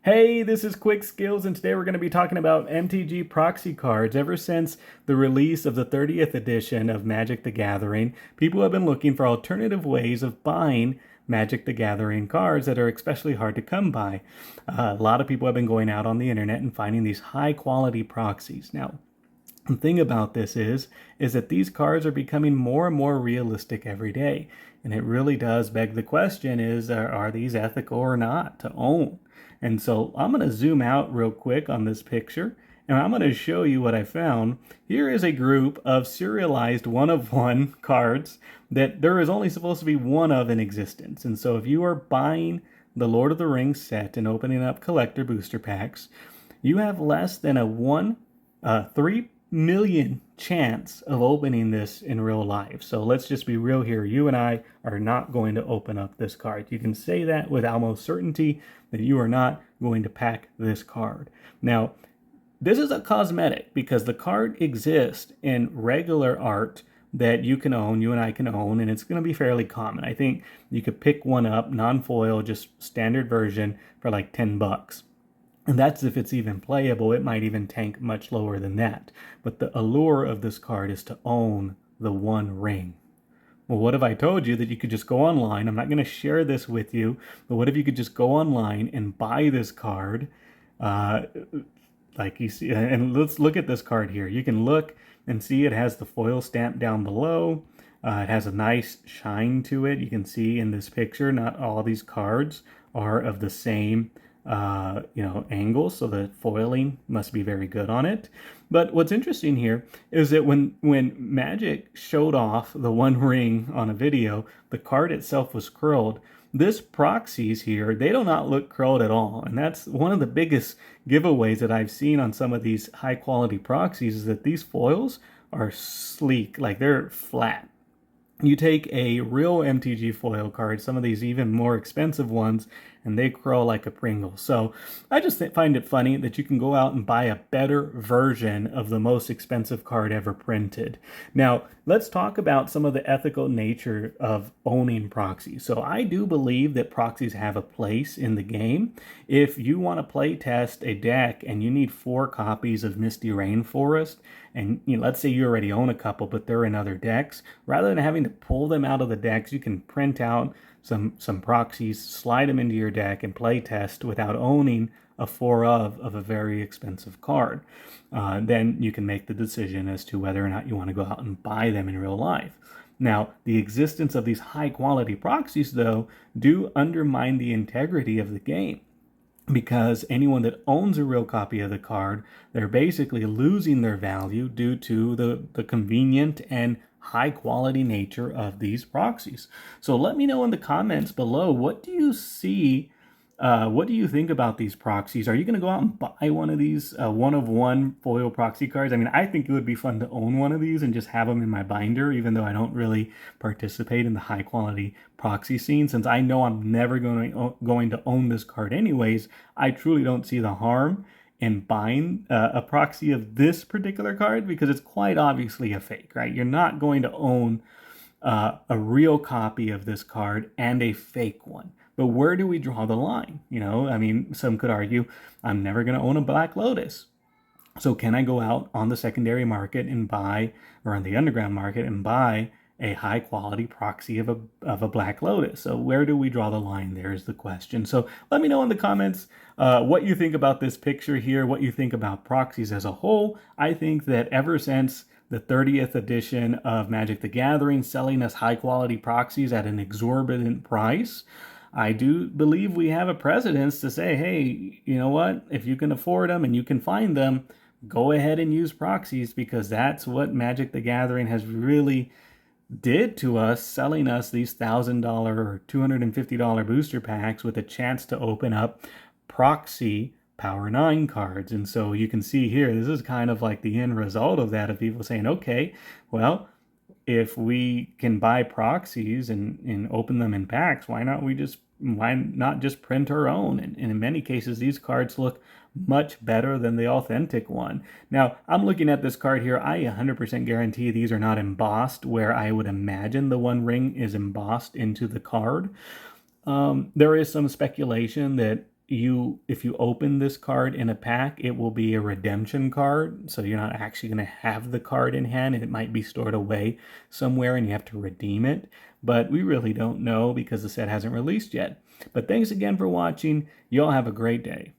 Hey, this is Quick Skills, and today we're going to be talking about MTG proxy cards. Ever since the release of the 30th edition of Magic the Gathering, people have been looking for alternative ways of buying Magic the Gathering cards that are especially hard to come by. A lot of people have been going out on the internet and finding these high quality proxies. Now, the thing about this is that these cards are becoming more and more realistic every day. And it really does beg the question are these ethical or not to own? And so I'm going to zoom out real quick on this picture and I'm going to show you what I found. Here is a group of serialized one-of-one cards that there is only supposed to be one of in existence. And so if you are buying the Lord of the Rings set and opening up collector booster packs, you have less than a 3 million chance of opening this in real life. So let's just be real here. You and I are not going to open up this card. You can say that with almost certainty that you are not going to pack this card. Now, this is a cosmetic because the card exists in regular art that you can own, you and I can own, and it's going to be fairly common. I think you could pick one up, non-foil, just standard version for like $10. And that's if it's even playable. It might even tank much lower than that. But the allure of this card is to own the One Ring. Well, what if I told you that you could just go online? I'm not going to share this with you, but what if you could just go online and buy this card? Like you see, and let's look at this card here. You can look and see it has the foil stamp down below. It has a nice shine to it. You can see in this picture, not all these cards are of the same angle, so the foiling must be very good on it. But what's interesting here is that when Magic showed off the One Ring on a video, the card itself was curled. This Proxies here, they do not look curled at all. And that's one of the biggest giveaways that I've seen on some of these high quality Proxies is that these foils are sleek, like they're flat. You take a real MTG foil card, some of these even more expensive ones, and they curl like a Pringle. So I just find it funny that you can go out and buy a better version of the most expensive card ever printed. Now, let's talk about some of the ethical nature of owning proxies. So I do believe that proxies have a place in the game. If you want to play test a deck and you need 4 copies of Misty Rainforest, and let's say you already own a couple, but they're in other decks, rather than having to pull them out of the decks, you can print out some proxies, slide them into your deck, and play test without owning a 4 of a very expensive card. Then you can make the decision as to whether or not you want to go out and buy them in real life. Now, the existence of these high quality proxies, though, do undermine the integrity of the game. Because anyone that owns a real copy of the card, they're basically losing their value due to the convenient and high quality nature of these proxies. So let me know in the comments below, what do you see? What do you think about these proxies? Are you going to go out and buy one of these one-of-one foil proxy cards? I mean, I think it would be fun to own one of these and just have them in my binder, even though I don't really participate in the high-quality proxy scene. Since I know I'm never going to own this card anyways, I truly don't see the harm in buying a proxy of this particular card because it's quite obviously a fake, right? You're not going to own a real copy of this card and a fake one. But where do we draw the line? I mean, some could argue, I'm never going to own a Black Lotus. So can I go out on the secondary market and buy, or on the underground market and buy a high quality proxy of a Black Lotus? So where do we draw the line? There's the question. So let me know in the comments what you think about this picture here, what you think about proxies as a whole. I think that ever since the 30th edition of Magic the Gathering selling us high quality proxies at an exorbitant price, I do believe we have a precedence to say, hey, you know what? If you can afford them and you can find them, go ahead and use proxies, because that's what Magic the Gathering has really did to us, selling us these $1,000 or $250 booster packs with a chance to open up proxy Power 9 cards. And so you can see here, this is kind of like the end result of that, of people saying, okay, well, if we can buy proxies and open them in packs, why not just print our own? And in many cases, these cards look much better than the authentic one. Now, I'm looking at this card here. I 100% guarantee these are not embossed where I would imagine the One Ring is embossed into the card. There is some speculation that if you open this card in a pack, it will be a redemption card. So you're not actually going to have the card in hand, and it might be stored away somewhere and you have to redeem it. But we really don't know because the set hasn't released yet. But thanks again for watching. You all have a great day.